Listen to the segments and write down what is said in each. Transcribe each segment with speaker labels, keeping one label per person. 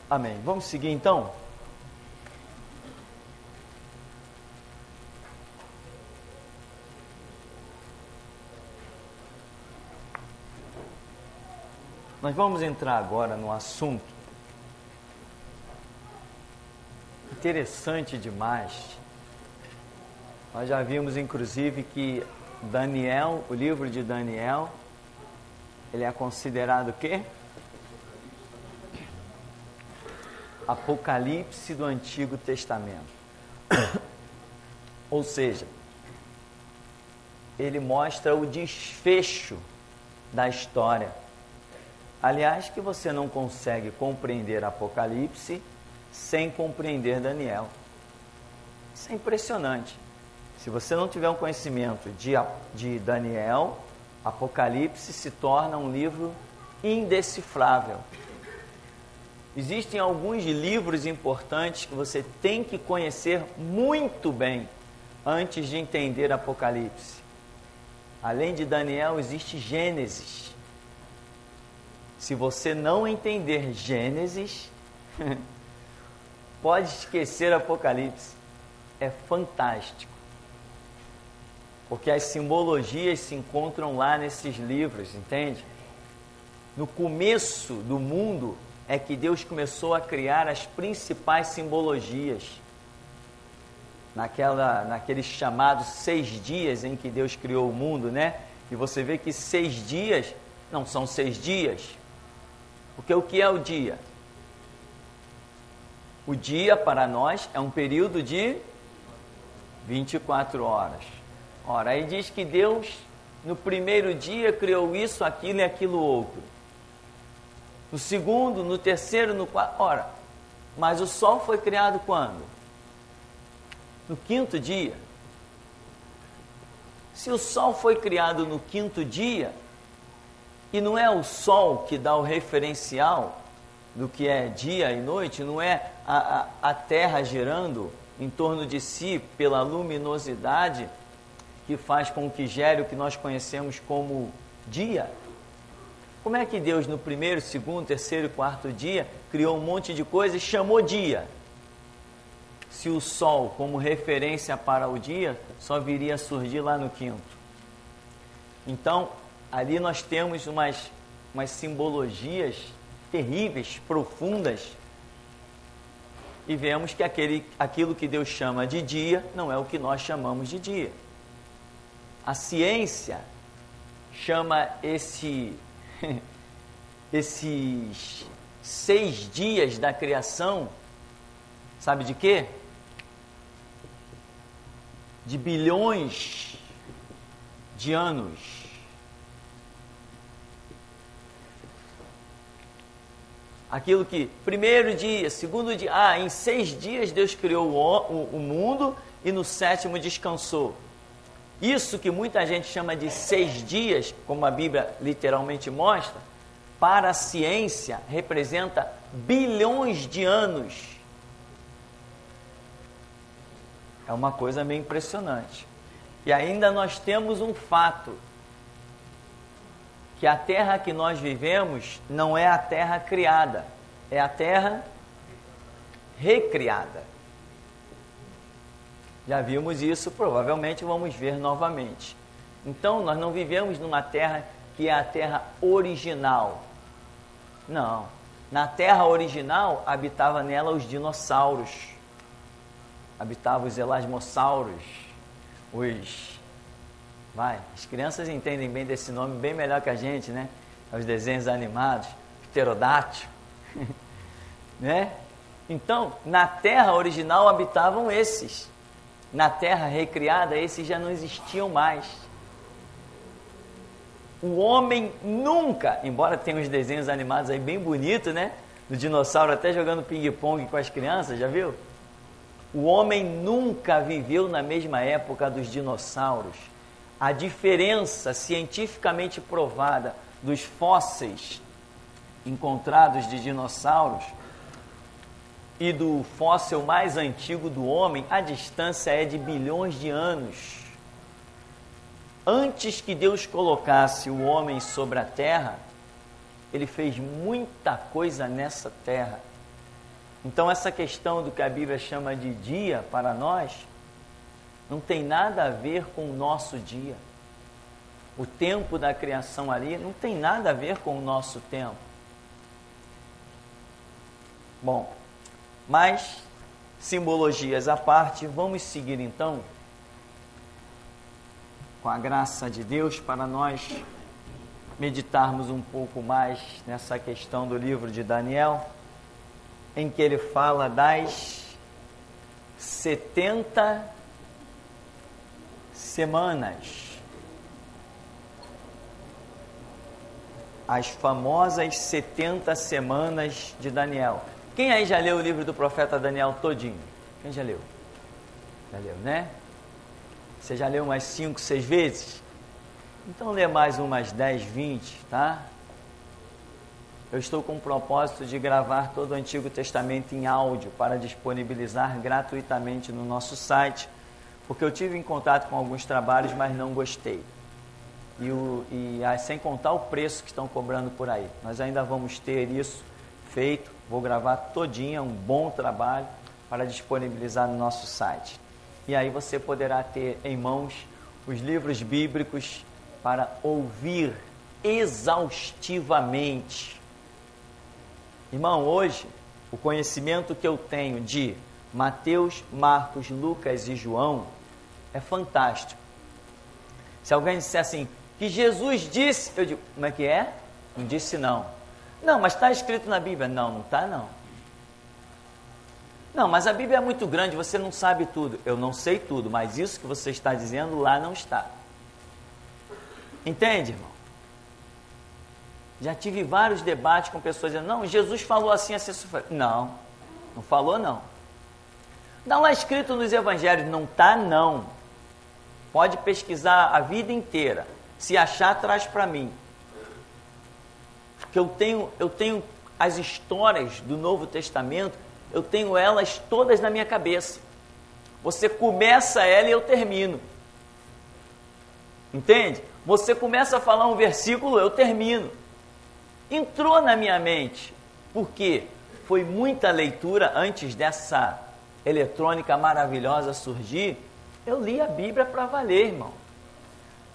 Speaker 1: Amém. Vamos seguir então? Nós vamos entrar agora no assunto interessante demais. Nós já vimos inclusive que Daniel, o livro de Daniel, ele é considerado o quê? Apocalipse do Antigo Testamento. Ou seja, ele mostra o desfecho da história. Aliás, que você não consegue compreender Apocalipse sem compreender Daniel. Isso é impressionante. Se você não tiver um conhecimento de Daniel, Apocalipse se torna um livro indecifrável. Existem alguns livros importantes que você tem que conhecer muito bem antes de entender Apocalipse. Além de Daniel, existe Gênesis. Se você não entender Gênesis, pode esquecer Apocalipse. É fantástico. Porque as simbologias se encontram lá nesses livros, entende? No começo do mundo é que Deus começou a criar as principais simbologias. Naqueles chamados 6 dias em que Deus criou o mundo, né? E você vê que 6 dias não são 6 dias. Porque o que é o dia? O dia para nós é um período de 24 horas. Ora, aí diz que Deus, no primeiro dia, criou isso, aquilo e aquilo outro. No segundo, no terceiro, no quarto. Ora, mas o sol foi criado quando? No 5º dia. Se o sol foi criado no 5º dia, e não é o sol que dá o referencial do que é dia e noite, não é a Terra girando em torno de si pela luminosidade que faz com que gere o que nós conhecemos como dia. Como é que Deus no primeiro, segundo, terceiro e quarto dia criou um monte de coisas e chamou dia? Se o sol, como referência para o dia, só viria a surgir lá no 5º. Então, ali nós temos umas simbologias terríveis, profundas, e vemos que aquilo que Deus chama de dia não é o que nós chamamos de dia. A ciência chama esses 6 dias da criação, sabe de quê? De bilhões de anos. Aquilo que, primeiro dia, segundo dia, em 6 dias Deus criou o mundo e no 7º descansou. Isso que muita gente chama de 6 dias, como a Bíblia literalmente mostra, para a ciência representa bilhões de anos. É uma coisa meio impressionante. E ainda nós temos um fato, que a terra que nós vivemos não é a terra criada, é a terra recriada. Já vimos isso, provavelmente vamos ver novamente. Então, nós não vivemos numa terra que é a terra original. Não. Na terra original, habitava nela os dinossauros. Habitavam os elasmossauros, as crianças entendem bem desse nome, bem melhor que a gente, né? Os desenhos animados, pterodátilo, né? Então, na terra original habitavam esses. Na terra recriada, esses já não existiam mais. O homem nunca, embora tenha uns desenhos animados aí bem bonitos, né? Do dinossauro até jogando ping-pong com as crianças, já viu? O homem nunca viveu na mesma época dos dinossauros. A diferença cientificamente provada dos fósseis encontrados de dinossauros e do fóssil mais antigo do homem, a distância é de bilhões de anos. Antes que Deus colocasse o homem sobre a terra, ele fez muita coisa nessa terra. Então essa questão do que a Bíblia chama de dia para nós, não tem nada a ver com o nosso dia. O tempo da criação ali não tem nada a ver com o nosso tempo. Bom, mas simbologias à parte, vamos seguir então, com a graça de Deus, para nós meditarmos um pouco mais nessa questão do livro de Daniel, em que ele fala das 70 semanas. As famosas 70 semanas de Daniel. Quem aí já leu o livro do profeta Daniel todinho? Quem já leu? Já leu, né? Você já leu umas 5, 6 vezes? Então lê mais umas 10, 20, tá? Eu estou com o propósito de gravar todo o Antigo Testamento em áudio para disponibilizar gratuitamente no nosso site, porque eu tive em contato com alguns trabalhos, mas não gostei. Sem contar o preço que estão cobrando por aí. Nós ainda vamos ter isso feito, vou gravar todinha, um bom trabalho para disponibilizar no nosso site. E aí você poderá ter em mãos os livros bíblicos para ouvir exaustivamente. Irmão, hoje, o conhecimento que eu tenho de Mateus, Marcos, Lucas e João é fantástico. Se alguém disser assim, que Jesus disse, eu digo, como é que é? Não disse não. Não, mas está escrito na Bíblia. Não, não está não. Não, mas a Bíblia é muito grande, você não sabe tudo. Eu não sei tudo, mas isso que você está dizendo lá não está. Entende, irmão? Já tive vários debates com pessoas dizendo, não, Jesus falou assim, assim, assim. Não, não falou não. Não é escrito nos evangelhos, não está não. Pode pesquisar a vida inteira. Se achar, traz para mim. Porque eu tenho as histórias do Novo Testamento, eu tenho elas todas na minha cabeça. Você começa ela e eu termino. Entende? Você começa a falar um versículo, eu termino. Entrou na minha mente. Por quê? Foi muita leitura antes dessa eletrônica maravilhosa surgir. Eu li a Bíblia para valer, irmão.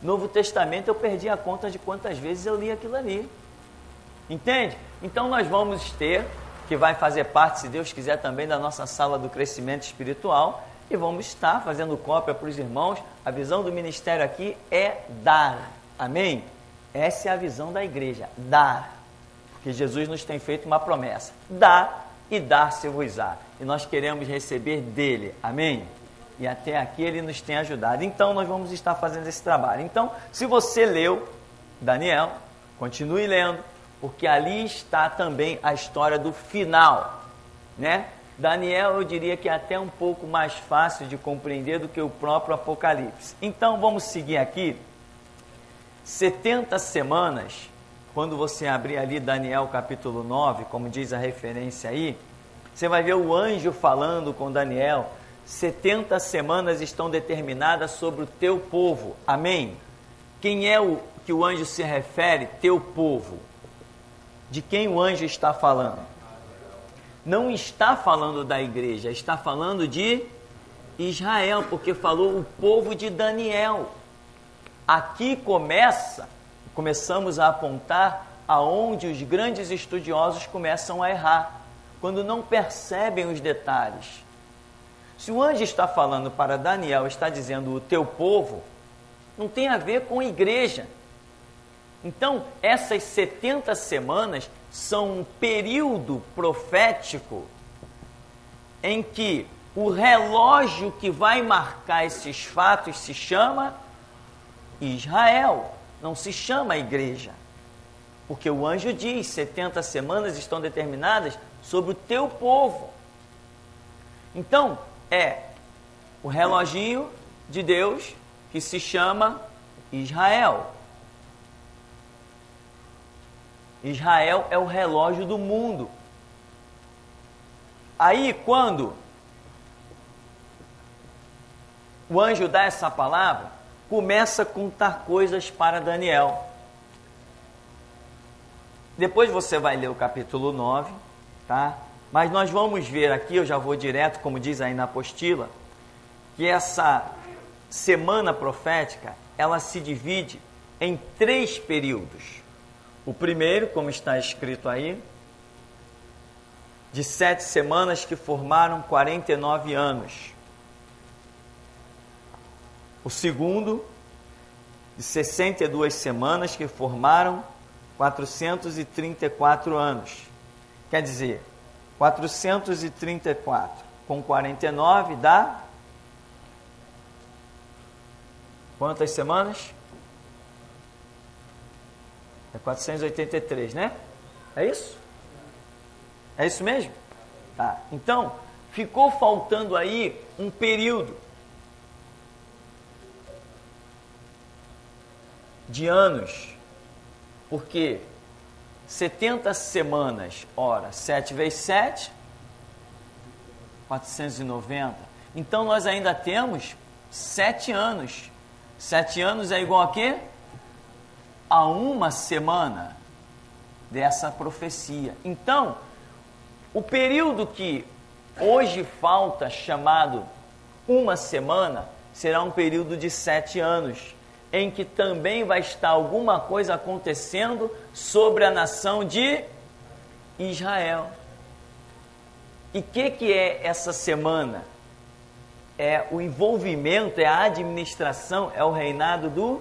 Speaker 1: Novo Testamento eu perdi a conta de quantas vezes eu li aquilo ali. Entende? Então nós vamos ter, que vai fazer parte, se Deus quiser, também da nossa sala do crescimento espiritual, e vamos estar fazendo cópia para os irmãos. A visão do ministério aqui é dar. Amém? Essa é a visão da igreja, dar. Porque Jesus nos tem feito uma promessa. Dá e dar-se-vos-á. E nós queremos receber dele. Amém? E até aqui ele nos tem ajudado. Então nós vamos estar fazendo esse trabalho. Então, se você leu Daniel, continue lendo, porque ali está também a história do final, né? Daniel, eu diria que é até um pouco mais fácil de compreender do que o próprio Apocalipse. Então vamos seguir aqui. 70 semanas, quando você abrir ali Daniel capítulo 9, como diz a referência aí, você vai ver o anjo falando com Daniel. 70 semanas estão determinadas sobre o teu povo. Amém? Quem é o que o anjo se refere? Teu povo. De quem o anjo está falando? Não está falando da igreja, está falando de Israel, porque falou o povo de Daniel. Aqui começamos a apontar aonde os grandes estudiosos começam a errar, quando não percebem os detalhes. Se o anjo está falando para Daniel, está dizendo o teu povo, não tem a ver com igreja. Então, essas 70 semanas são um período profético em que o relógio que vai marcar esses fatos se chama Israel, não se chama igreja. Porque o anjo diz, 70 semanas estão determinadas sobre o teu povo. Então, é o reloginho de Deus que se chama Israel. Israel é o relógio do mundo. Aí, quando o anjo dá essa palavra, começa a contar coisas para Daniel. Depois você vai ler o capítulo 9, tá? Mas nós vamos ver aqui, eu já vou direto, como diz aí na apostila, que essa semana profética, ela se divide em 3 períodos. O primeiro, como está escrito aí, de 7 semanas que formaram 49 anos. O segundo, de 62 semanas que formaram 434 anos. Quer dizer, 434 com 49 dá quantas semanas? É 483, né? É isso? É isso mesmo? Tá. Então, ficou faltando aí um período de anos, porque 70 semanas, ora, 7 vezes 7, 490. Então, nós ainda temos 7 anos. 7 anos é igual a quê? A uma semana dessa profecia. Então, o período que hoje falta, chamado uma semana, será um período de 7 anos, em que também vai estar alguma coisa acontecendo sobre a nação de Israel. E o que é essa semana? É o envolvimento, é a administração, é o reinado do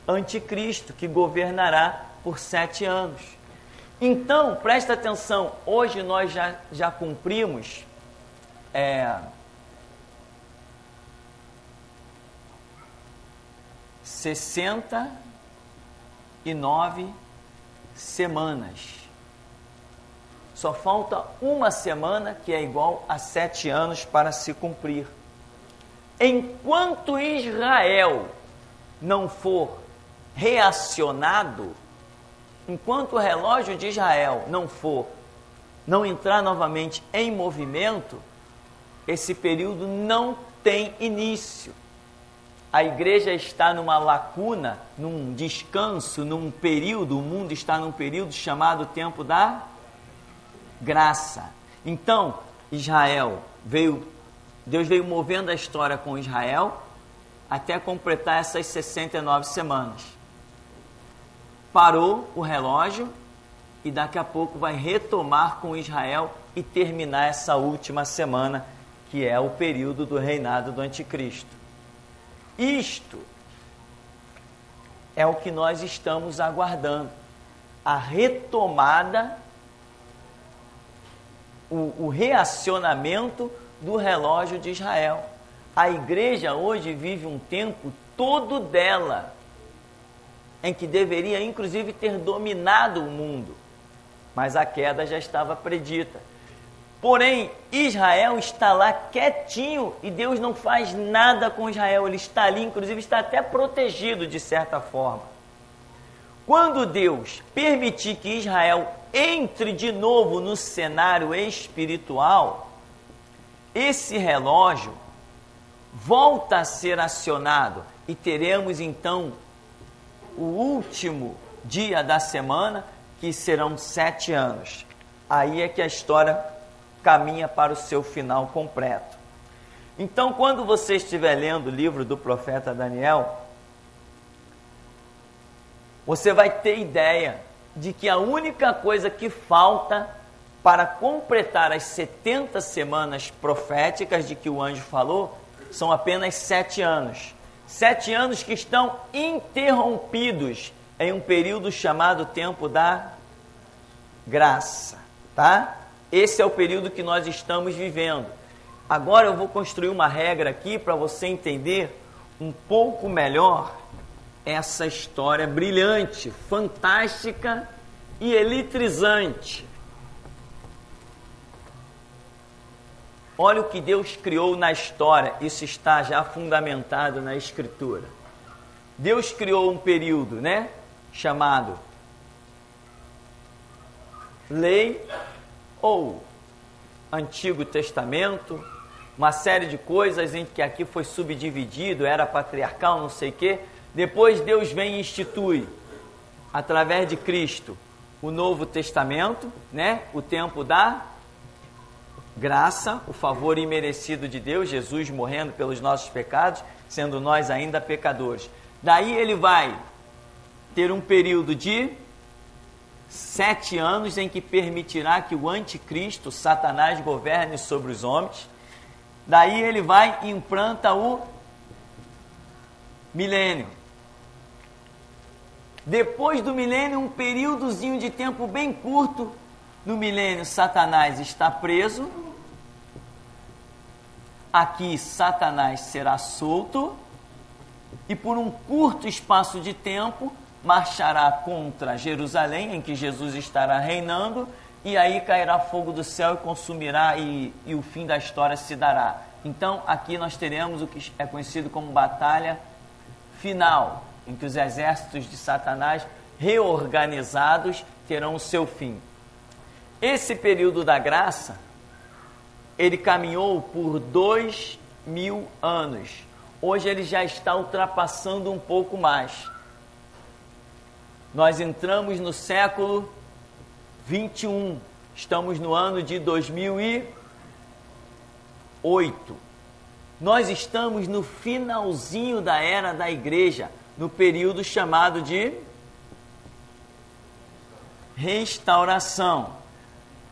Speaker 1: anticristo, que governará por 7 anos. Então, presta atenção, hoje nós já cumprimos 69 semanas. Só falta uma semana, que é igual a 7 anos para se cumprir. Enquanto Israel não for reacionado, enquanto o relógio de Israel não entrar novamente em movimento, esse período não tem início. A igreja está numa lacuna, num descanso, num período, o mundo está num período chamado tempo da graça. Então, Deus veio movendo a história com Israel até completar essas 69 semanas. Parou o relógio e daqui a pouco vai retomar com Israel e terminar essa última semana, que é o período do reinado do anticristo. Isto é o que nós estamos aguardando, a retomada, o reacionamento do relógio de Israel. A igreja hoje vive um tempo todo dela, em que deveria inclusive ter dominado o mundo, mas a queda já estava predita. Porém, Israel está lá quietinho e Deus não faz nada com Israel, ele está ali, inclusive está até protegido de certa forma. Quando Deus permitir que Israel entre de novo no cenário espiritual, esse relógio volta a ser acionado e teremos então o último dia da semana, que serão 7 anos. Aí é que a história caminha para o seu final completo. Então, quando você estiver lendo o livro do profeta Daniel, você vai ter ideia de que a única coisa que falta para completar as 70 semanas proféticas de que o anjo falou, são apenas 7 anos. 7 anos que estão interrompidos em um período chamado tempo da graça, tá? Esse é o período que nós estamos vivendo. Agora eu vou construir uma regra aqui para você entender um pouco melhor essa história brilhante, fantástica e eletrizante. Olha o que Deus criou na história, isso está já fundamentado na Escritura. Deus criou um período, chamado Lei ou Antigo Testamento, uma série de coisas em que aqui foi subdividido, era patriarcal, não sei o quê. Depois Deus vem e institui, através de Cristo, o Novo Testamento, o tempo da graça, o favor imerecido de Deus, Jesus morrendo pelos nossos pecados, sendo nós ainda pecadores. Daí ele vai ter um período de 7 anos em que permitirá que o anticristo, Satanás, governe sobre os homens. Daí ele vai e implanta o milênio. Depois do milênio, um períodozinho de tempo bem curto, no milênio Satanás está preso. Aqui Satanás será solto e por um curto espaço de tempo marchará contra Jerusalém, em que Jesus estará reinando, e aí cairá fogo do céu e consumirá, e o fim da história se dará. Então aqui nós teremos o que é conhecido como batalha final, em que os exércitos de Satanás reorganizados terão o seu fim. Esse período da graça, ele caminhou por 2000 anos. Hoje ele já está ultrapassando um pouco mais. Nós entramos no século 21, estamos no ano de 2008. Nós estamos no finalzinho da era da igreja, no período chamado de restauração.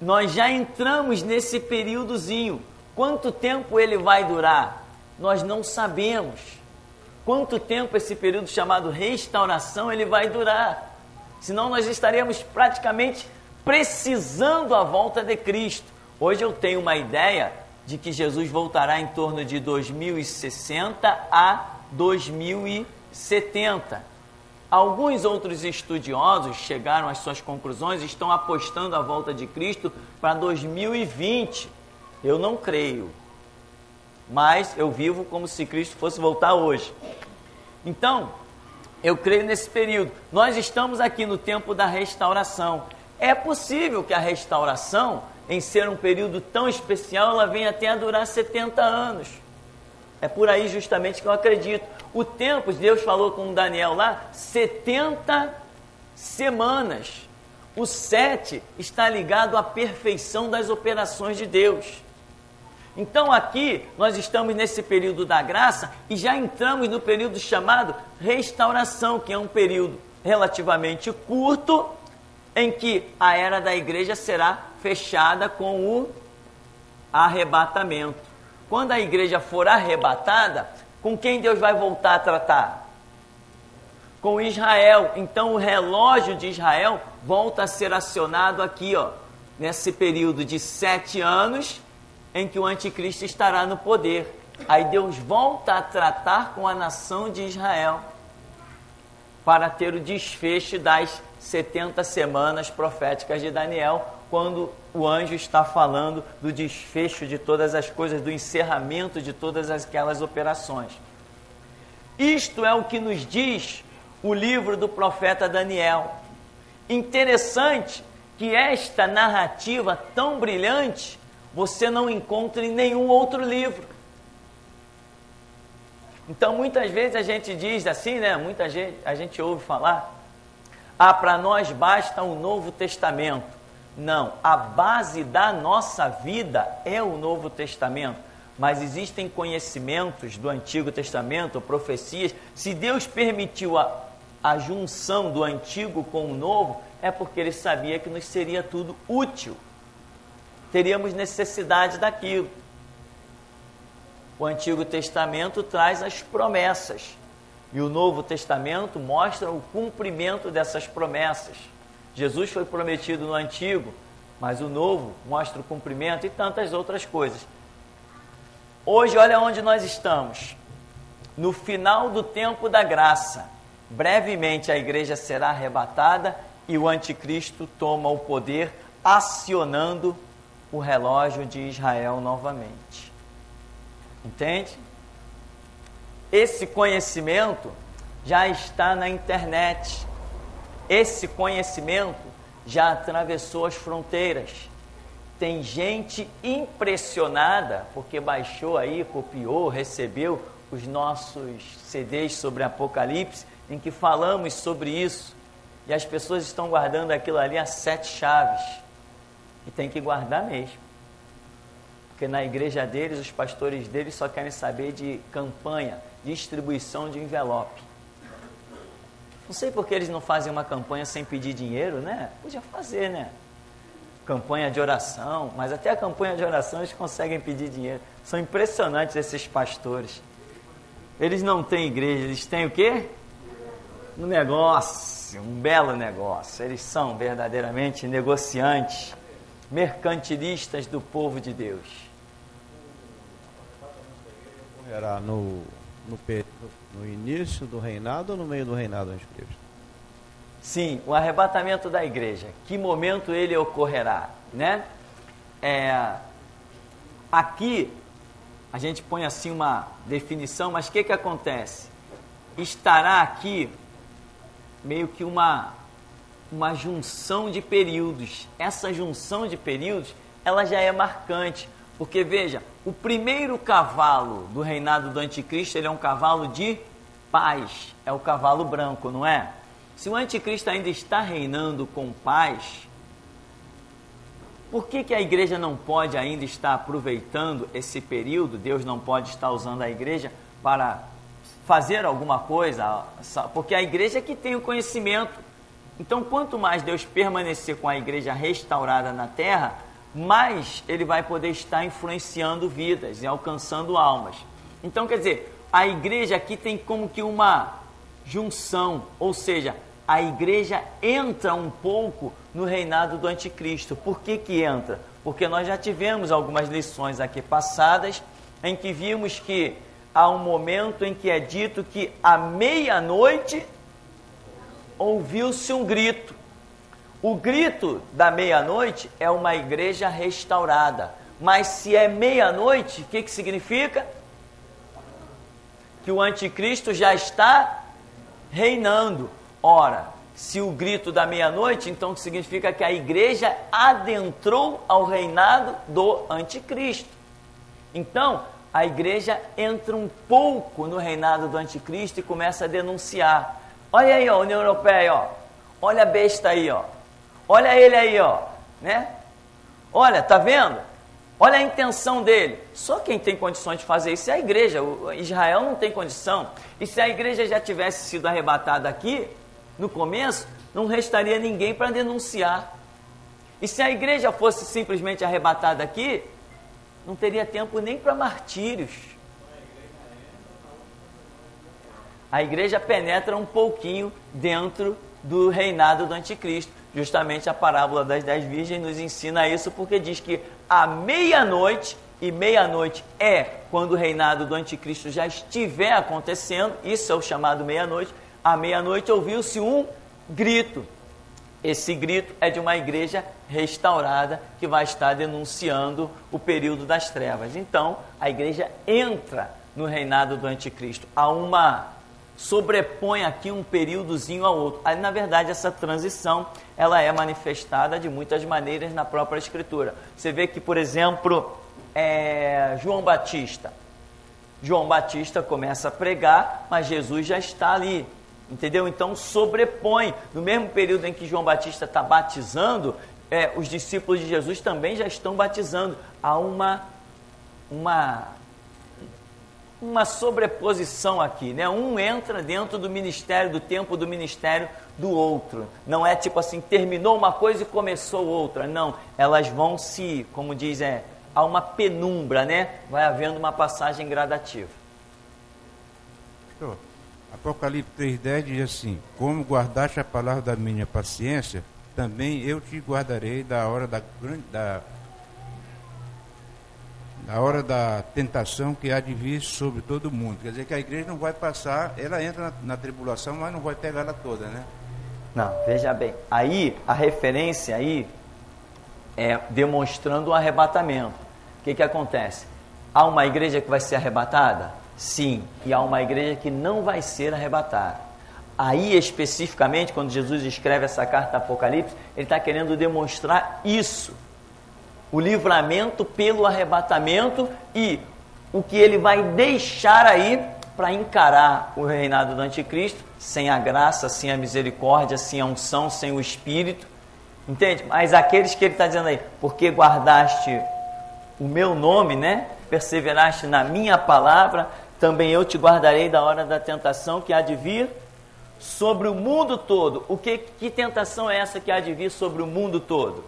Speaker 1: Nós já entramos nesse períodozinho. Quanto tempo ele vai durar? Nós não sabemos. Quanto tempo esse período chamado restauração ele vai durar? Senão nós estaríamos praticamente precisando a volta de Cristo. Hoje eu tenho uma ideia de que Jesus voltará em torno de 2060 a 2070. Alguns outros estudiosos chegaram às suas conclusões e estão apostando a volta de Cristo para 2020. Eu não creio, mas eu vivo como se Cristo fosse voltar hoje. Então, eu creio nesse período. Nós estamos aqui no tempo da restauração. É possível que a restauração, em ser um período tão especial, ela venha até a durar 70 anos. É por aí justamente que eu acredito. O tempo, Deus falou com Daniel lá, 70 semanas. O 7 está ligado à perfeição das operações de Deus. Então aqui nós estamos nesse período da graça e já entramos no período chamado restauração, que é um período relativamente curto, em que a era da igreja será fechada com o arrebatamento. Quando a igreja for arrebatada, com quem Deus vai voltar a tratar? Com Israel. Então o relógio de Israel volta a ser acionado aqui, ó, nesse período de 7 anos, em que o anticristo estará no poder. Aí Deus volta a tratar com a nação de Israel para ter o desfecho das 70 semanas proféticas de Daniel, quando o anjo está falando do desfecho de todas as coisas, do encerramento de todas aquelas operações. Isto é o que nos diz o livro do profeta Daniel. Interessante que esta narrativa tão brilhante você não encontra em nenhum outro livro. Então muitas vezes a gente diz assim, né? Muita gente, a gente ouve falar, para nós basta o Novo Testamento. Não, a base da nossa vida é o Novo Testamento. Mas existem conhecimentos do Antigo Testamento, profecias. Se Deus permitiu a junção do Antigo com o Novo, é porque Ele sabia que nos seria tudo útil. Teríamos necessidade daquilo. O Antigo Testamento traz as promessas e o Novo Testamento mostra o cumprimento dessas promessas. Jesus foi prometido no Antigo, mas o Novo mostra o cumprimento e tantas outras coisas. Hoje, olha onde nós estamos. No final do tempo da graça. Brevemente a igreja será arrebatada e o anticristo toma o poder, acionando o relógio de Israel novamente. Entende? Esse conhecimento já está na internet. Esse conhecimento já atravessou as fronteiras. Tem gente impressionada porque baixou aí, copiou, recebeu os nossos CDs sobre Apocalipse, em que falamos sobre isso. E as pessoas estão guardando aquilo ali a 7 chaves. E tem que guardar mesmo. Porque na igreja deles, os pastores deles só querem saber de campanha, distribuição de envelope. Não sei por que eles não fazem uma campanha sem pedir dinheiro, né? Podia fazer, né? Campanha de oração, mas até a campanha de oração eles conseguem pedir dinheiro. São impressionantes esses pastores. Eles não têm igreja, eles têm o quê? Um negócio, um belo negócio. Eles são verdadeiramente negociantes, mercantilistas do povo de Deus.
Speaker 2: Era no início do reinado ou no meio do reinado do anticristo?
Speaker 1: Sim, o arrebatamento da igreja. Que momento ele ocorrerá, né? Aqui a gente põe assim uma definição, mas o que acontece? Estará aqui meio que uma junção de períodos. Essa junção de períodos, ela já é marcante, porque veja, o primeiro cavalo do reinado do anticristo, ele é um cavalo de paz, é o cavalo branco, não é? Se o anticristo ainda está reinando com paz, por que a igreja não pode ainda estar aproveitando esse período? Deus não pode estar usando a igreja para fazer alguma coisa, porque a igreja é que tem o conhecimento. Então, quanto mais Deus permanecer com a igreja restaurada na terra, mais ele vai poder estar influenciando vidas e alcançando almas. Então, quer dizer, a igreja aqui tem como que uma junção, ou seja, a igreja entra um pouco no reinado do anticristo. Por que entra? Porque nós já tivemos algumas lições aqui passadas, em que vimos que há um momento em que é dito que à meia-noite ouviu-se um grito. O grito da meia-noite é uma igreja restaurada. Mas se é meia-noite, o que significa? Que o anticristo já está reinando. Ora, se o grito da meia-noite, então significa que a igreja adentrou ao reinado do anticristo. Então, a igreja entra um pouco no reinado do anticristo e começa a denunciar. Olha aí, ó, União Europeia, ó. Olha a besta aí, ó. Olha ele aí, ó, né? Olha, tá vendo? Olha a intenção dele. Só quem tem condições de fazer isso é a igreja. Israel não tem condição. E se a igreja já tivesse sido arrebatada aqui, no começo, não restaria ninguém para denunciar. E se a igreja fosse simplesmente arrebatada aqui, não teria tempo nem para martírios. A igreja penetra um pouquinho dentro do reinado do anticristo. Justamente a parábola das 10 virgens nos ensina isso, porque diz que à meia-noite, e meia-noite é quando o reinado do anticristo já estiver acontecendo, isso é o chamado meia-noite, à meia-noite ouviu-se um grito. Esse grito é de uma igreja restaurada que vai estar denunciando o período das trevas. Então, a igreja entra no reinado do anticristo. Sobrepõe aqui um períodozinho ao outro. Aí, na verdade, essa transição, ela é manifestada de muitas maneiras na própria Escritura. Você vê que, por exemplo, João Batista. João Batista começa a pregar, mas Jesus já está ali. Entendeu? Então, sobrepõe. No mesmo período em que João Batista está batizando, os discípulos de Jesus também já estão batizando. Há uma sobreposição aqui, né? Um entra dentro do ministério, do tempo do ministério do outro. Não é tipo assim, terminou uma coisa e começou outra. Não, elas vão como diz, há uma penumbra, né? Vai havendo uma passagem gradativa.
Speaker 3: Apocalipse 3,10 diz assim: como guardaste a palavra da minha paciência, também eu te guardarei da hora da tentação que há de vir sobre todo mundo. Quer dizer que a igreja não vai passar, ela entra na tribulação, mas não vai pegar ela toda, né?
Speaker 1: Não, veja bem, aí a referência aí é demonstrando o arrebatamento. O que acontece? Há uma igreja que vai ser arrebatada? Sim, e há uma igreja que não vai ser arrebatada. Aí especificamente, quando Jesus escreve essa carta Apocalipse, ele está querendo demonstrar isso. O livramento pelo arrebatamento e o que ele vai deixar aí para encarar o reinado do anticristo, sem a graça, sem a misericórdia, sem a unção, sem o Espírito. Entende? Mas aqueles que ele está dizendo aí, porque guardaste o meu nome, né? Perseveraste na minha palavra, também eu te guardarei da hora da tentação que há de vir sobre o mundo todo. Que tentação é essa que há de vir sobre o mundo todo?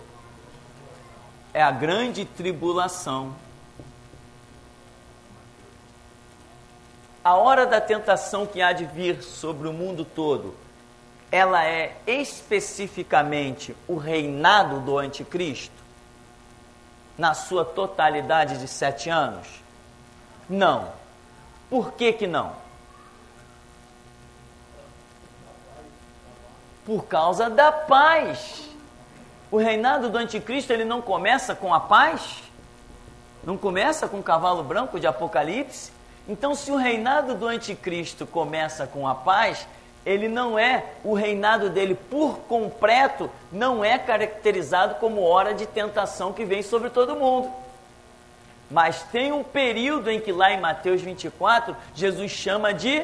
Speaker 1: É a grande tribulação. A hora da tentação que há de vir sobre o mundo todo, ela é especificamente o reinado do anticristo? Na sua totalidade de 7 anos? Não. Por que que não? Por causa da paz. O reinado do anticristo, ele não começa com a paz? Não começa com o cavalo branco de Apocalipse? Então, se o reinado do anticristo começa com a paz, ele não é, o reinado dele por completo, não é caracterizado como hora de tentação que vem sobre todo mundo. Mas tem um período em que lá em Mateus 24, Jesus chama de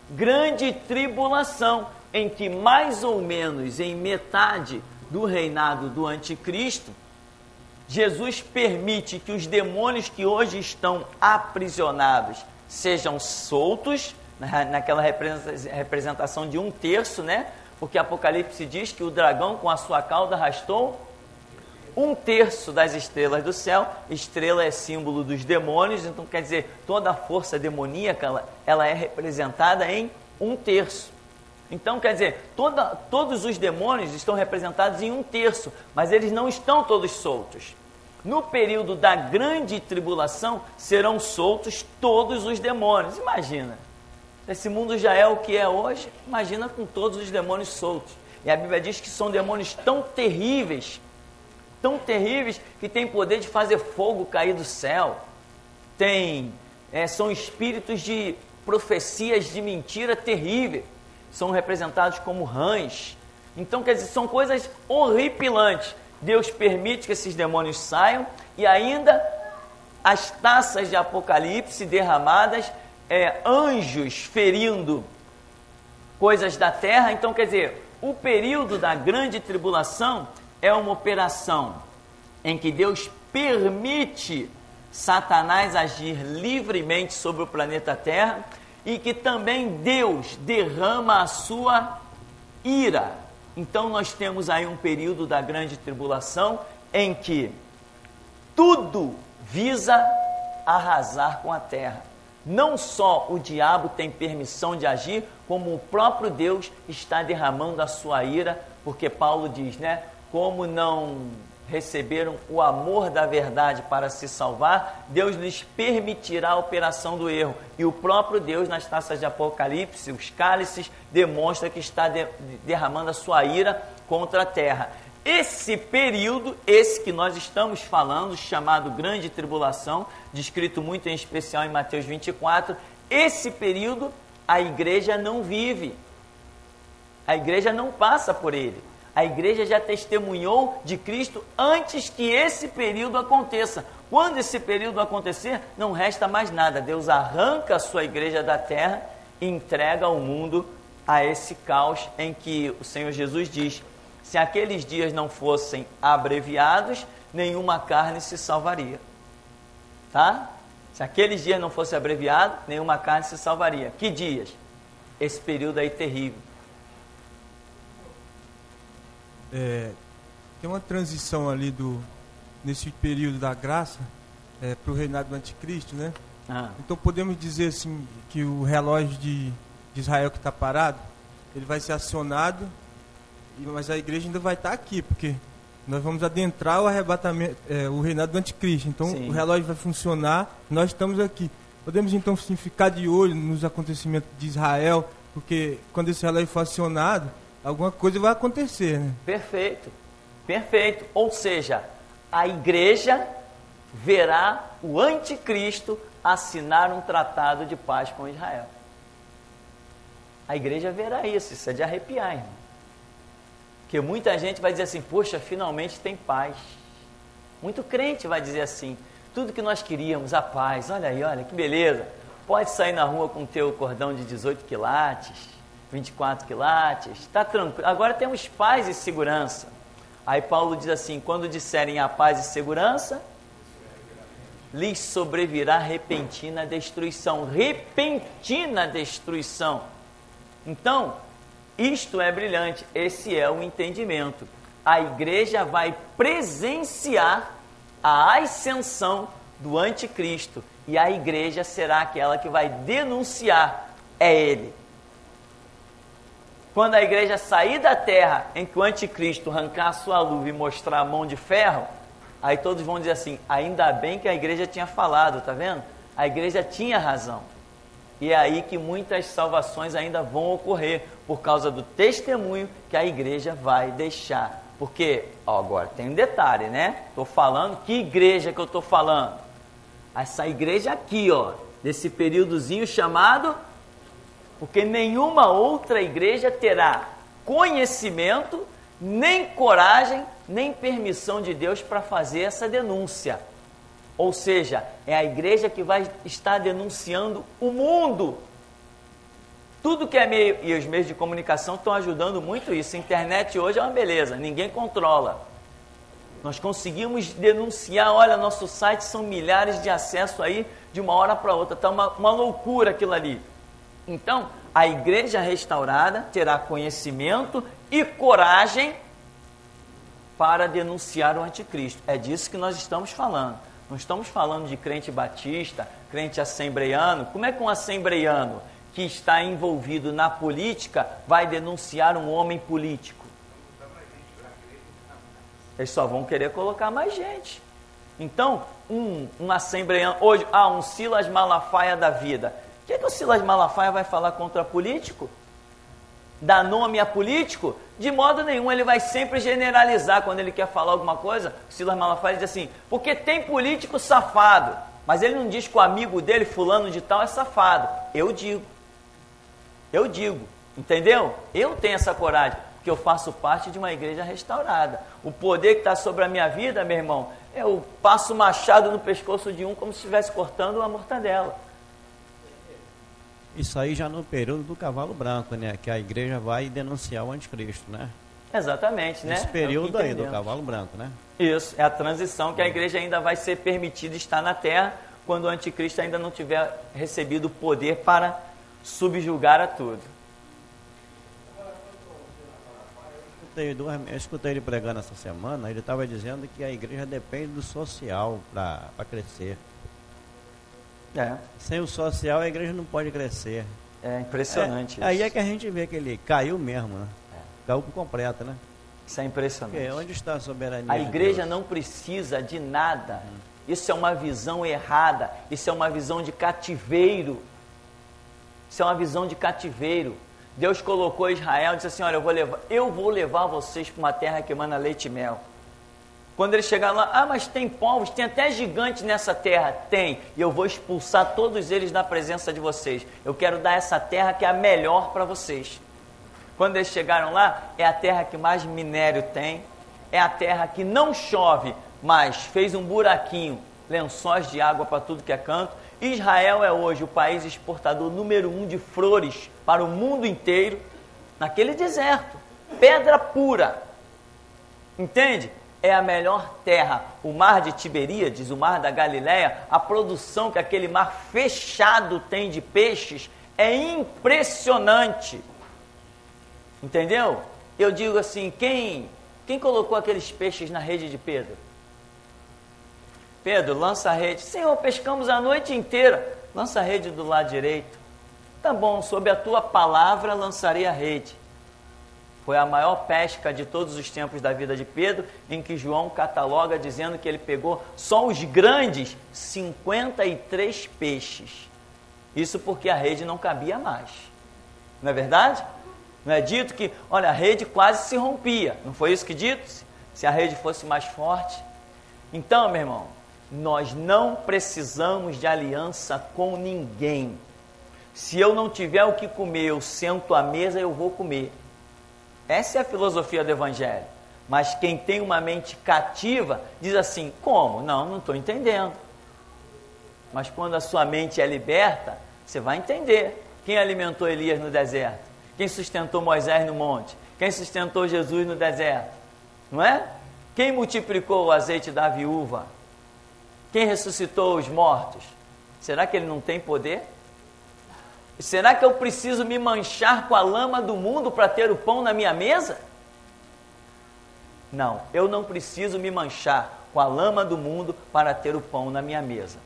Speaker 1: grande tribulação, em que mais ou menos em metade do reinado do anticristo, Jesus permite que os demônios que hoje estão aprisionados sejam soltos, naquela representação de 1/3, né? Porque Apocalipse diz que o dragão com a sua cauda arrastou 1/3 das estrelas do céu. Estrela é símbolo dos demônios, então quer dizer, toda a força demoníaca, ela é representada em 1/3. Então quer dizer, todos os demônios estão representados em 1/3, mas eles não estão todos soltos. No período da grande tribulação, serão soltos todos os demônios. Imagina, esse mundo já é o que é hoje, imagina com todos os demônios soltos. E a Bíblia diz que são demônios tão terríveis, que têm poder de fazer fogo cair do céu. São espíritos de profecias de mentira terríveis, são representados como rãs. Então, quer dizer, são coisas horripilantes. Deus permite que esses demônios saiam, e ainda as taças de Apocalipse derramadas, anjos ferindo coisas da terra. Então, quer dizer, o período da grande tribulação é uma operação em que Deus permite Satanás agir livremente sobre o planeta Terra, e que também Deus derrama a sua ira. Então nós temos aí um período da grande tribulação em que tudo visa arrasar com a terra. Não só o diabo tem permissão de agir, como o próprio Deus está derramando a sua ira, porque Paulo diz, né? Como não receberam o amor da verdade para se salvar, Deus lhes permitirá a operação do erro. E o próprio Deus, nas taças de Apocalipse, os cálices, demonstra que está derramando a sua ira contra a terra. Esse período, esse que nós estamos falando, chamado Grande Tribulação, descrito muito em especial em Mateus 24, esse período a igreja não vive. A igreja não passa por ele. A igreja já testemunhou de Cristo antes que esse período aconteça. Quando esse período acontecer, não resta mais nada. Deus arranca a sua igreja da terra e entrega o mundo a esse caos em que o Senhor Jesus diz: se aqueles dias não fossem abreviados, nenhuma carne se salvaria. Tá? Se aqueles dias não fossem abreviados, nenhuma carne se salvaria. Que dias? Esse período aí terrível.
Speaker 4: Tem uma transição ali nesse período da graça para o reinado do anticristo, né? Então podemos dizer assim que o relógio de Israel que está parado, ele vai ser acionado, mas a igreja ainda vai estar aqui, porque nós vamos adentrar o arrebatamento, o reinado do anticristo. Então Sim. O relógio vai funcionar, nós estamos aqui. Podemos então sim, ficar de olho nos acontecimentos de Israel, porque quando esse relógio for acionado, alguma coisa vai acontecer, né?
Speaker 1: Perfeito, perfeito. Ou seja, a igreja verá o anticristo assinar um tratado de paz com Israel. A igreja verá isso é de arrepiar, irmão. Porque muita gente vai dizer assim, poxa, finalmente tem paz. Muito crente vai dizer assim, tudo que nós queríamos, a paz, olha aí, olha que beleza. Pode sair na rua com o teu cordão de 18 quilates, 24 quilates, está tranquilo. Agora temos paz e segurança. Aí Paulo diz assim, quando disserem a paz e segurança, lhes sobrevirá repentina destruição. Repentina destruição. Então, isto é brilhante, esse é o entendimento. A igreja vai presenciar a ascensão do anticristo e a igreja será aquela que vai denunciar, é ele. Quando a igreja sair da terra em que o anticristo arrancar a sua luva e mostrar a mão de ferro, aí todos vão dizer assim, ainda bem que a igreja tinha falado, tá vendo? A igreja tinha razão. E é aí que muitas salvações ainda vão ocorrer, por causa do testemunho que a igreja vai deixar. Porque, ó, agora tem um detalhe, né? Estou falando, que igreja que eu estou falando? Essa igreja aqui, ó, desse períodozinho chamado... Porque nenhuma outra igreja terá conhecimento, nem coragem, nem permissão de Deus para fazer essa denúncia. Ou seja, é a igreja que vai estar denunciando o mundo. Tudo que é meio, e os meios de comunicação estão ajudando muito isso. A internet hoje é uma beleza, ninguém controla. Nós conseguimos denunciar, olha, nosso site são milhares de acessos aí, de uma hora para outra, está uma loucura aquilo ali. Então, a igreja restaurada terá conhecimento e coragem para denunciar o anticristo. É disso que nós estamos falando. Não estamos falando de crente batista, crente assembleiano. Como é que um assembleiano que está envolvido na política vai denunciar um homem político? Eles só vão querer colocar mais gente. Então, um assembleiano, hoje, um Silas Malafaia da vida. O que o Silas Malafaia vai falar contra político? Dá nome a político? De modo nenhum, ele vai sempre generalizar quando ele quer falar alguma coisa. O Silas Malafaia diz assim, porque tem político safado, mas ele não diz que o amigo dele, fulano de tal, é safado. Eu digo, entendeu? Eu tenho essa coragem, porque eu faço parte de uma igreja restaurada. O poder que está sobre a minha vida, meu irmão, eu passo o machado no pescoço de um como se estivesse cortando uma mortadela.
Speaker 2: Isso aí já no período do cavalo branco, né? Que a igreja vai denunciar o anticristo, né?
Speaker 1: Exatamente, né?
Speaker 2: Esse período aí do cavalo branco, né?
Speaker 1: Isso, é a transição que a igreja ainda vai ser permitida estar na terra quando o anticristo ainda não tiver recebido o poder para subjugar a tudo.
Speaker 2: Eu escutei ele pregando essa semana, ele estava dizendo que a igreja depende do social para crescer. Sem o social a igreja não pode crescer.
Speaker 1: É impressionante isso.
Speaker 2: Aí é que a gente vê que ele caiu mesmo, né? Caiu por completo, né?
Speaker 1: Isso é impressionante.
Speaker 2: Porque onde está a soberania?
Speaker 1: A igreja não precisa de nada. Isso é uma visão errada. Isso é uma visão de cativeiro. Isso é uma visão de cativeiro. Deus colocou Israel e disse assim, olha, eu vou levar vocês para uma terra que emana leite e mel. Quando eles chegaram lá, mas tem povos, tem até gigantes nessa terra. Tem, e eu vou expulsar todos eles da presença de vocês. Eu quero dar essa terra que é a melhor para vocês. Quando eles chegaram lá, é a terra que mais minério tem, é a terra que não chove, mas fez um buraquinho, lençóis de água para tudo que é canto. Israel é hoje o país exportador número 1 de flores para o mundo inteiro, naquele deserto, pedra pura. Entende? É a melhor terra. O mar de Tiberíades, o mar da Galileia, a produção que aquele mar fechado tem de peixes é impressionante. Entendeu? Eu digo assim, quem colocou aqueles peixes na rede de Pedro? Pedro, lança a rede. Senhor, pescamos a noite inteira. Lança a rede do lado direito. Tá bom, sob a tua palavra lançarei a rede. Foi a maior pesca de todos os tempos da vida de Pedro, em que João cataloga dizendo que ele pegou só os grandes 53 peixes. Isso porque a rede não cabia mais. Não é verdade? Não é dito que, olha, a rede quase se rompia. Não foi isso que dito? Se a rede fosse mais forte. Então, meu irmão, nós não precisamos de aliança com ninguém. Se eu não tiver o que comer, eu sento à mesa e eu vou comer. Essa é a filosofia do Evangelho. Mas quem tem uma mente cativa diz assim, como? Não estou entendendo. Mas quando a sua mente é liberta, você vai entender. Quem alimentou Elias no deserto? Quem sustentou Moisés no monte? Quem sustentou Jesus no deserto? Não é? Quem multiplicou o azeite da viúva? Quem ressuscitou os mortos? Será que ele não tem poder? Será que eu preciso me manchar com a lama do mundo para ter o pão na minha mesa? Não, eu não preciso me manchar com a lama do mundo para ter o pão na minha mesa.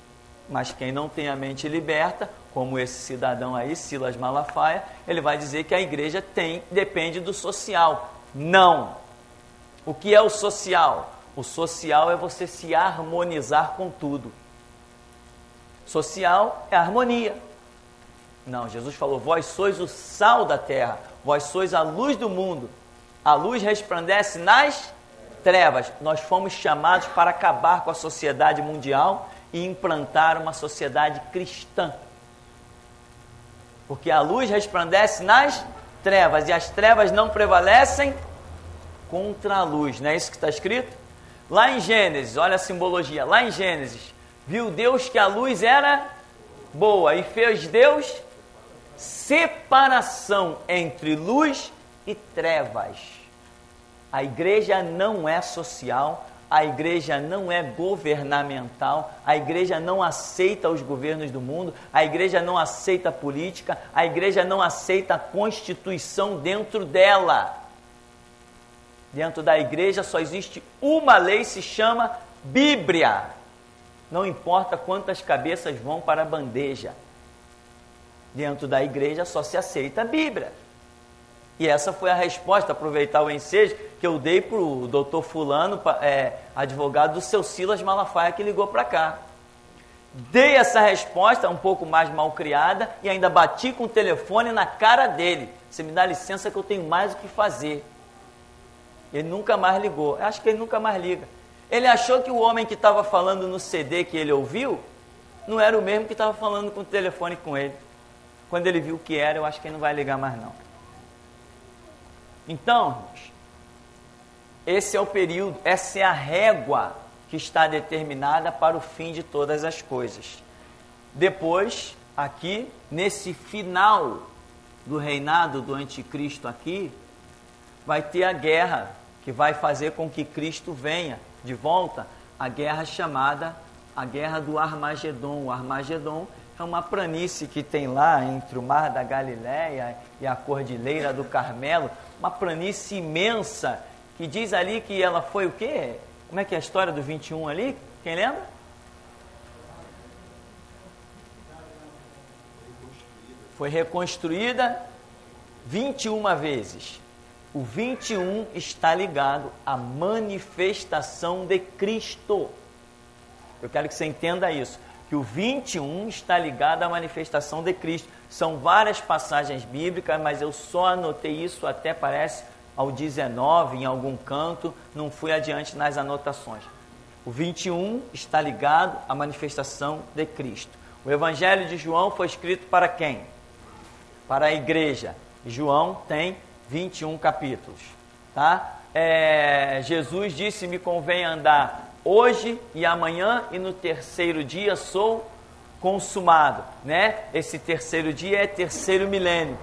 Speaker 1: Mas quem não tem a mente liberta, como esse cidadão aí, Silas Malafaia, ele vai dizer que a igreja depende do social. Não! O que é o social? O social é você se harmonizar com tudo. Social é harmonia. Não, Jesus falou, vós sois o sal da terra, vós sois a luz do mundo. A luz resplandece nas trevas. Nós fomos chamados para acabar com a sociedade mundial e implantar uma sociedade cristã. Porque a luz resplandece nas trevas e as trevas não prevalecem contra a luz. Não é isso que está escrito? Lá em Gênesis, olha a simbologia, lá em Gênesis, viu Deus que a luz era boa e fez Deus separação entre luz e trevas. A igreja não é social, a igreja não é governamental, a igreja não aceita os governos do mundo, a igreja não aceita a política, a igreja não aceita a Constituição dentro dela. Dentro da igreja só existe uma lei, se chama Bíblia. Não importa quantas cabeças vão para a bandeja. Dentro da igreja só se aceita a Bíblia. E essa foi a resposta, aproveitar o ensejo que eu dei para o doutor fulano, advogado do seu Silas Malafaia, que ligou para cá. Dei essa resposta um pouco mais mal criada e ainda bati com o telefone na cara dele. Você me dá licença que eu tenho mais o que fazer. Ele nunca mais ligou. Eu acho que ele nunca mais liga. Ele achou que o homem que estava falando no CD que ele ouviu não era o mesmo que estava falando com o telefone com ele. Quando ele viu o que era, eu acho que ele não vai ligar mais não. Então, irmãos, esse é o período, essa é a régua que está determinada para o fim de todas as coisas. Depois, aqui, nesse final do reinado do anticristo aqui, vai ter a guerra que vai fazer com que Cristo venha de volta, a guerra chamada a guerra do Armagedon. O Armagedon é uma planície que tem lá entre o Mar da Galileia e a Cordilheira do Carmelo, uma planície imensa, que diz ali que ela foi o quê? Como é que é a história do 21 ali? Quem lembra? Foi reconstruída 21 vezes. O 21 está ligado à manifestação de Cristo. Eu quero que você entenda isso, que o 21 está ligado à manifestação de Cristo. São várias passagens bíblicas, mas eu só anotei isso até parece ao 19, em algum canto, não fui adiante nas anotações. O 21 está ligado à manifestação de Cristo. O Evangelho de João foi escrito para quem? Para a igreja. João tem 21 capítulos, tá? Jesus disse, me convém andar hoje e amanhã e no terceiro dia sou consumado, né? Esse terceiro dia é terceiro milênio.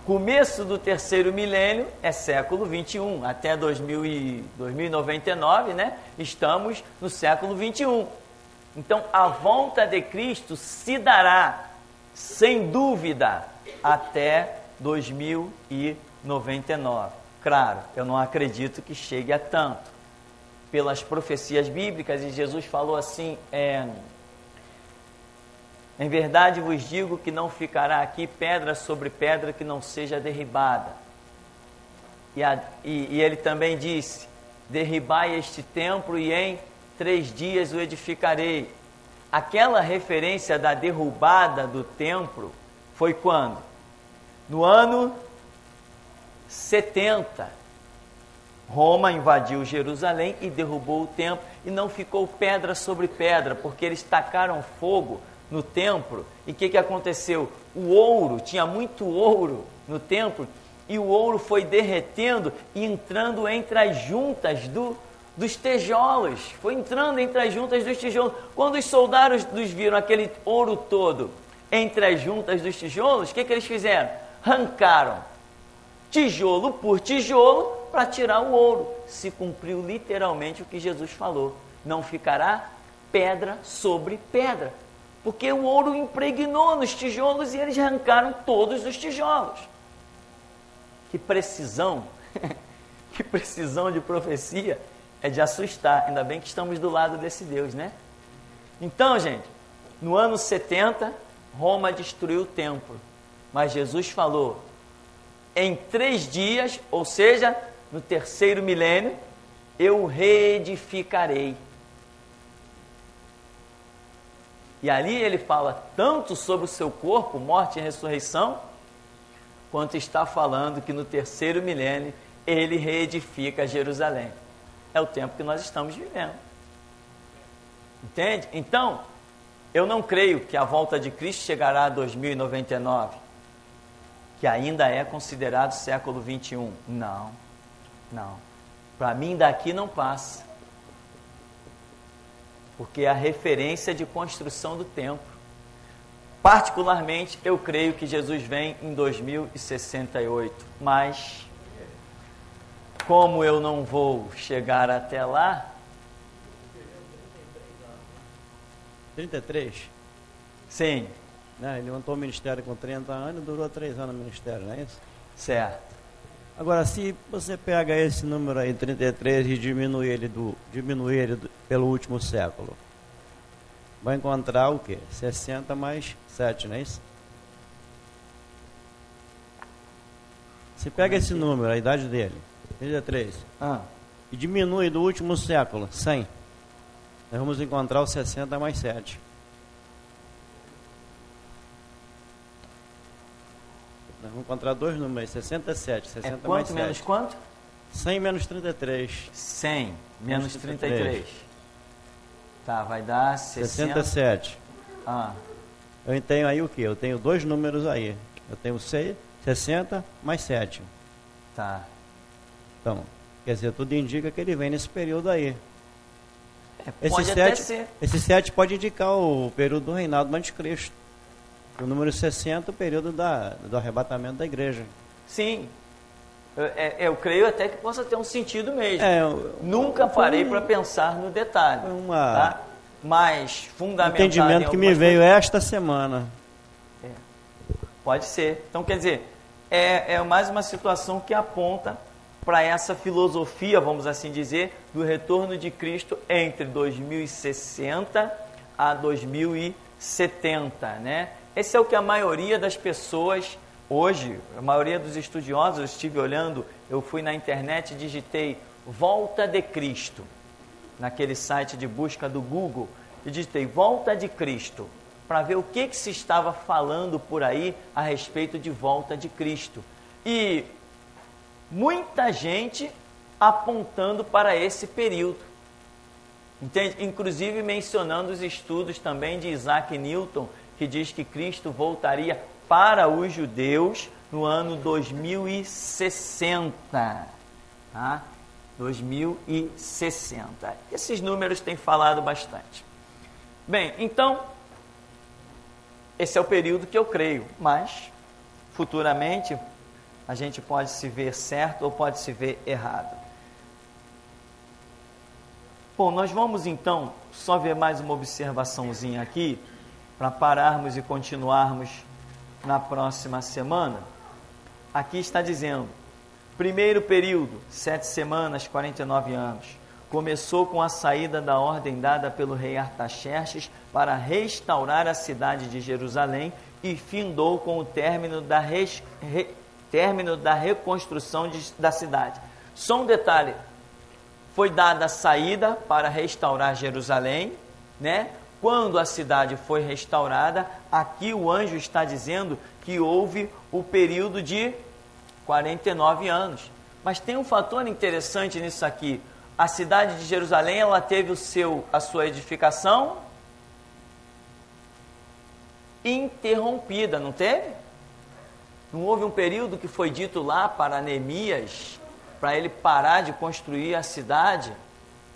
Speaker 1: Começo do terceiro milênio é século 21, até 2099, né? Estamos no século 21. Então, a volta de Cristo se dará, sem dúvida, até 2099. Claro, eu não acredito que chegue a tanto. Pelas profecias bíblicas, e Jesus falou assim, em verdade vos digo que não ficará aqui pedra sobre pedra que não seja derribada. E ele também disse, derribai este templo e em 3 dias o edificarei. Aquela referência da derrubada do templo foi quando? No ano 70, Roma invadiu Jerusalém e derrubou o templo, e não ficou pedra sobre pedra, porque eles tacaram fogo no templo. E o que aconteceu? O ouro, tinha muito ouro no templo, e o ouro foi derretendo e entrando entre as juntas dos tijolos. Foi entrando entre as juntas dos tijolos. Quando os soldados viram aquele ouro todo entre as juntas dos tijolos, o que eles fizeram? Arrancaram tijolo por tijolo para tirar o ouro. Se cumpriu literalmente o que Jesus falou. Não ficará pedra sobre pedra, porque o ouro impregnou nos tijolos e eles arrancaram todos os tijolos. Que precisão, que precisão de profecia, é de assustar. Ainda bem que estamos do lado desse Deus, né? Então, gente, no ano 70, Roma destruiu o templo, mas Jesus falou, em 3 dias, ou seja, no 3º milênio, eu reedificarei. E ali ele fala tanto sobre o seu corpo, morte e ressurreição, quanto está falando que no 3º milênio ele reedifica Jerusalém. É o tempo que nós estamos vivendo. Entende? Então, eu não creio que a volta de Cristo chegará a 2099, que ainda é considerado século 21. Não. Para mim daqui não passa. Porque é a referência de construção do templo. Particularmente, eu creio que Jesus vem em 2068. Mas, como eu não vou chegar até lá...
Speaker 2: 33?
Speaker 1: Sim.
Speaker 2: Ele montou o ministério com 30 anos e durou 3 anos no ministério, não é isso?
Speaker 1: Certo.
Speaker 2: Agora, se você pega esse número aí, 33, e diminui ele pelo último século, vai encontrar o quê? 60 mais 7, não é isso? Se pega esse número, a idade dele, 33, e diminui do último século, 100, nós vamos encontrar o 60 mais 7. Nós vamos encontrar 2 números, 67, 60
Speaker 1: quanto
Speaker 2: mais 7.
Speaker 1: Menos quanto?
Speaker 2: 100 menos 33.
Speaker 1: 100 menos 33. Tá, vai dar
Speaker 2: 67. Eu tenho aí o quê? Eu tenho 2 números aí. Eu tenho 60 mais 7.
Speaker 1: Tá.
Speaker 2: Então, quer dizer, tudo indica que ele vem nesse período aí.
Speaker 1: Pode até ser.
Speaker 2: Esse 7 pode indicar o período do reinado do anticristo. O número 60, o período do arrebatamento da igreja.
Speaker 1: Sim. Eu creio até que possa ter um sentido mesmo. Nunca parei para pensar no detalhe. Tá? Mas, fundamentado...
Speaker 2: entendimento que me veio esta semana.
Speaker 1: Pode ser. Então, quer dizer, é mais uma situação que aponta para essa filosofia, vamos assim dizer, do retorno de Cristo entre 2060 a 2070, né? Esse é o que a maioria das pessoas hoje, a maioria dos estudiosos, eu estive olhando, eu fui na internet e digitei Volta de Cristo, naquele site de busca do Google, e digitei Volta de Cristo, para ver o que se estava falando por aí a respeito de volta de Cristo. E muita gente apontando para esse período, entende? Inclusive mencionando os estudos também de Isaac Newton, que diz que Cristo voltaria para os judeus no ano 2060. Tá? 2060. Esses números têm falado bastante. Bem, então, esse é o período que eu creio, mas futuramente a gente pode se ver certo ou pode se ver errado. Bom, nós vamos então só ver mais uma observaçãozinha aqui, para pararmos e continuarmos na próxima semana. Aqui está dizendo, primeiro período, 7 semanas, 49 anos, começou com a saída da ordem dada pelo rei Artaxerxes para restaurar a cidade de Jerusalém e findou com o término da reconstrução da cidade. Só um detalhe, foi dada a saída para restaurar Jerusalém, né? Quando a cidade foi restaurada, aqui o anjo está dizendo que houve o período de 49 anos. Mas tem um fator interessante nisso aqui. A cidade de Jerusalém, ela teve a sua edificação interrompida, não teve? Não houve um período que foi dito lá para Neemias, para ele parar de construir a cidade?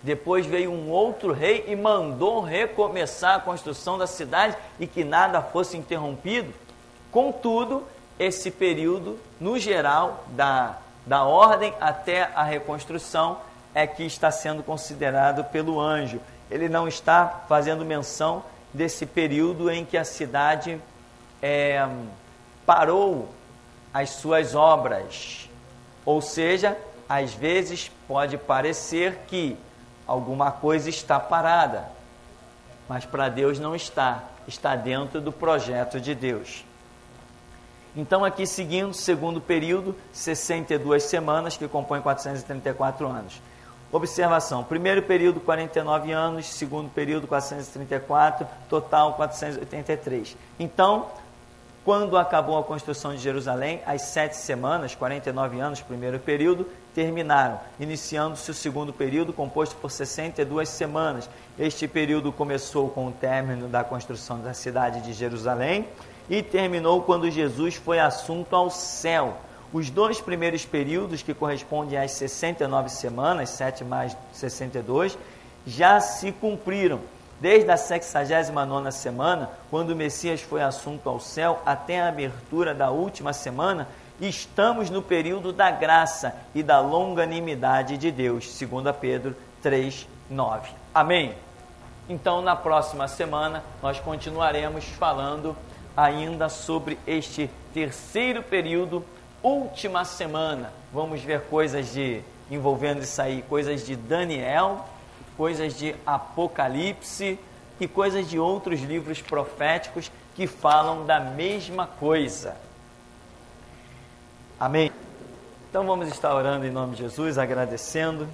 Speaker 1: Depois veio um outro rei e mandou recomeçar a construção da cidade e que nada fosse interrompido. Contudo, esse período, no geral, da ordem até a reconstrução, é que está sendo considerado pelo anjo. ele não está fazendo menção desse período em que a cidade parou as suas obras. Ou seja, às vezes pode parecer que alguma coisa está parada, mas para Deus não está, está dentro do projeto de Deus. Então aqui seguindo o segundo período, 62 semanas, que compõem 434 anos. Observação, primeiro período 49 anos, segundo período 434, total 483. Então, quando acabou a construção de Jerusalém, as 7 semanas, 49 anos, primeiro período, terminaram, iniciando-se o segundo período, composto por 62 semanas. Este período começou com o término da construção da cidade de Jerusalém e terminou quando Jesus foi assunto ao céu. Os 2 primeiros períodos, que correspondem às 69 semanas, 7 mais 62, já se cumpriram. Desde a 69ª semana, quando o Messias foi assunto ao céu, até a abertura da última semana, estamos no período da graça e da longanimidade de Deus, 2 Pedro 3:9. Amém? Então, na próxima semana, nós continuaremos falando ainda sobre este terceiro período, última semana. Vamos ver coisas envolvendo isso aí, coisas de Daniel, coisas de Apocalipse e coisas de outros livros proféticos que falam da mesma coisa. Amém? Então vamos estar orando em nome de Jesus, agradecendo.